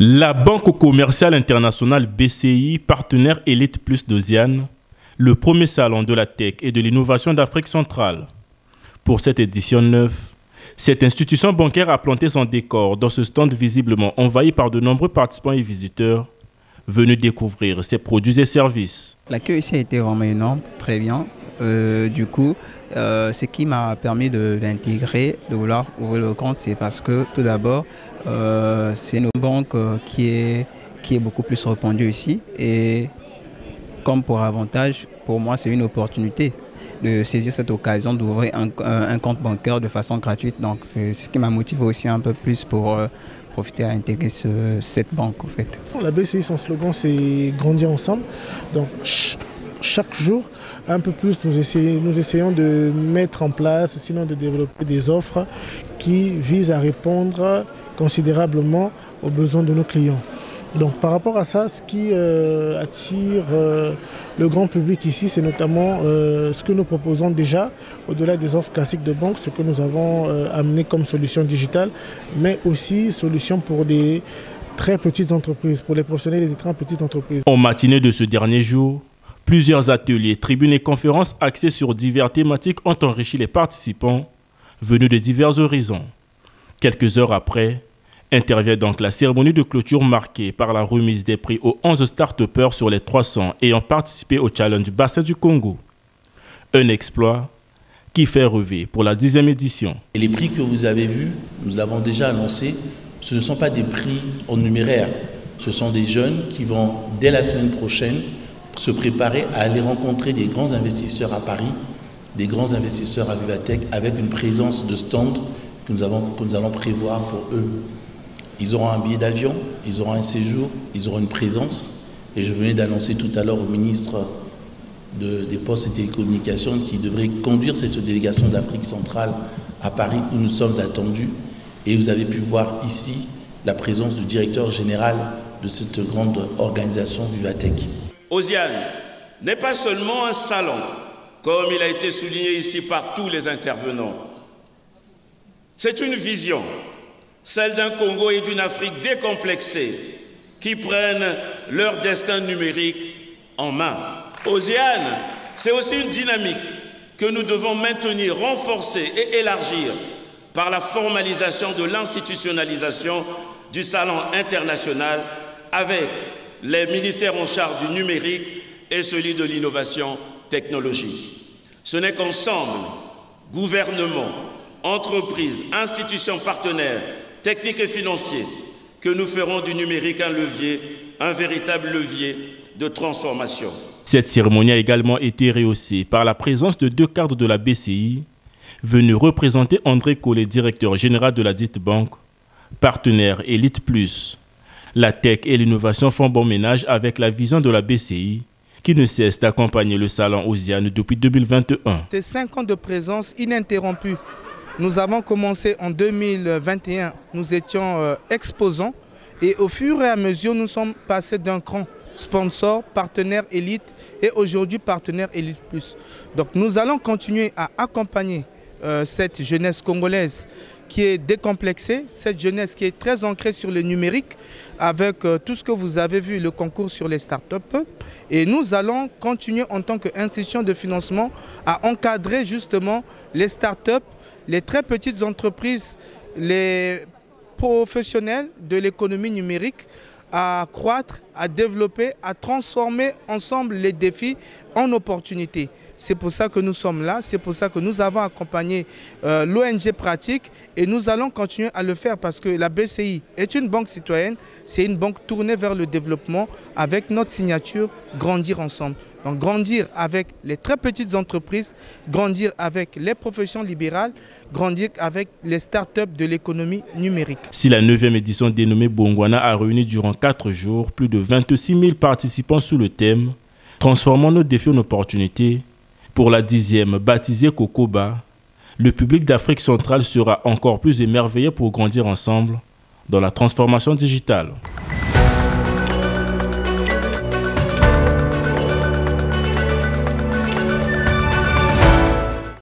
La Banque commerciale internationale BCI, partenaire Elite Plus d'Oziane, le premier salon de la tech et de l'innovation d'Afrique centrale. Pour cette édition 9, cette institution bancaire a planté son décor dans ce stand visiblement envahi par de nombreux participants et visiteurs venus découvrir ses produits et services. L'accueil ici a été vraiment énorme, très bien. Ce qui m'a permis d'intégrer, de vouloir ouvrir le compte, c'est parce que tout d'abord, c'est une banque qui est beaucoup plus répandue ici. Et comme pour avantage, pour moi, c'est une opportunité de saisir cette occasion d'ouvrir un compte bancaire de façon gratuite. Donc c'est ce qui m'a motivé aussi un peu plus pour profiter à intégrer cette banque en fait. La BCI, son slogan, c'est grandir ensemble. Donc chaque jour, un peu plus, nous essayons de mettre en place, sinon de développer des offres qui visent à répondre considérablement aux besoins de nos clients. Donc par rapport à ça, ce qui attire le grand public ici, c'est notamment ce que nous proposons déjà, au-delà des offres classiques de banque, ce que nous avons amené comme solution digitale, mais aussi solution pour des très petites entreprises, pour les professionnels et les très petites entreprises. En matinée de ce dernier jour, plusieurs ateliers, tribunes et conférences axées sur diverses thématiques ont enrichi les participants venus de divers horizons. Quelques heures après, intervient donc la cérémonie de clôture marquée par la remise des prix aux 11 start-upers sur les 300 ayant participé au Challenge Bassin du Congo. Un exploit qui fait rêver pour la 10e édition. Et les prix que vous avez vus, nous l'avons déjà annoncé, ce ne sont pas des prix en numéraire. Ce sont des jeunes qui vont, dès la semaine prochaine, se préparer à aller rencontrer des grands investisseurs à Paris, des grands investisseurs à Vivatech, avec une présence de stand que nous allons prévoir pour eux. Ils auront un billet d'avion, ils auront un séjour, ils auront une présence. Et je venais d'annoncer tout à l'heure au ministre des Postes et Télécommunications qui devrait conduire cette délégation d'Afrique centrale à Paris où nous sommes attendus. Et vous avez pu voir ici la présence du directeur général de cette grande organisation Vivatech. Oziane n'est pas seulement un salon, comme il a été souligné ici par tous les intervenants. C'est une vision, celle d'un Congo et d'une Afrique décomplexée, qui prennent leur destin numérique en main. Oziane, c'est aussi une dynamique que nous devons maintenir, renforcer et élargir par la formalisation de l'institutionnalisation du salon international avec les ministères en charge du numérique et celui de l'innovation technologique. Ce n'est qu'ensemble, gouvernement, entreprises, institutions partenaires, techniques et financiers, que nous ferons du numérique un levier, un véritable levier de transformation. Cette cérémonie a également été rehaussée par la présence de 2 cadres de la BCI, venus représenter André Collet, directeur général de la dite banque, partenaire Elite Plus. La tech et l'innovation font bon ménage avec la vision de la BCI, qui ne cesse d'accompagner le salon Oziane depuis 2021. C'est 5 ans de présence ininterrompue. Nous avons commencé en 2021, nous étions exposants et au fur et à mesure nous sommes passés d'un cran, sponsor, partenaire Elite et aujourd'hui partenaire Elite Plus. Donc nous allons continuer à accompagner cette jeunesse congolaise qui est décomplexée, cette jeunesse qui est très ancrée sur le numérique avec tout ce que vous avez vu, le concours sur les startups. Et nous allons continuer en tant qu'institution de financement à encadrer justement les startups, les très petites entreprises, les professionnels de l'économie numérique à croître, à développer, à transformer ensemble les défis en opportunités. C'est pour ça que nous sommes là, c'est pour ça que nous avons accompagné l'ONG Pratique et nous allons continuer à le faire parce que la BCI est une banque citoyenne, c'est une banque tournée vers le développement avec notre signature Grandir ensemble. Donc grandir avec les très petites entreprises, grandir avec les professions libérales, grandir avec les startups de l'économie numérique. Si la 9e édition dénommée Bongwana a réuni durant 4 jours plus de 26 000 participants sous le thème « Transformons nos défis en opportunités », pour la 10e, baptisée Kokoba, le public d'Afrique centrale sera encore plus émerveillé pour grandir ensemble dans la transformation digitale.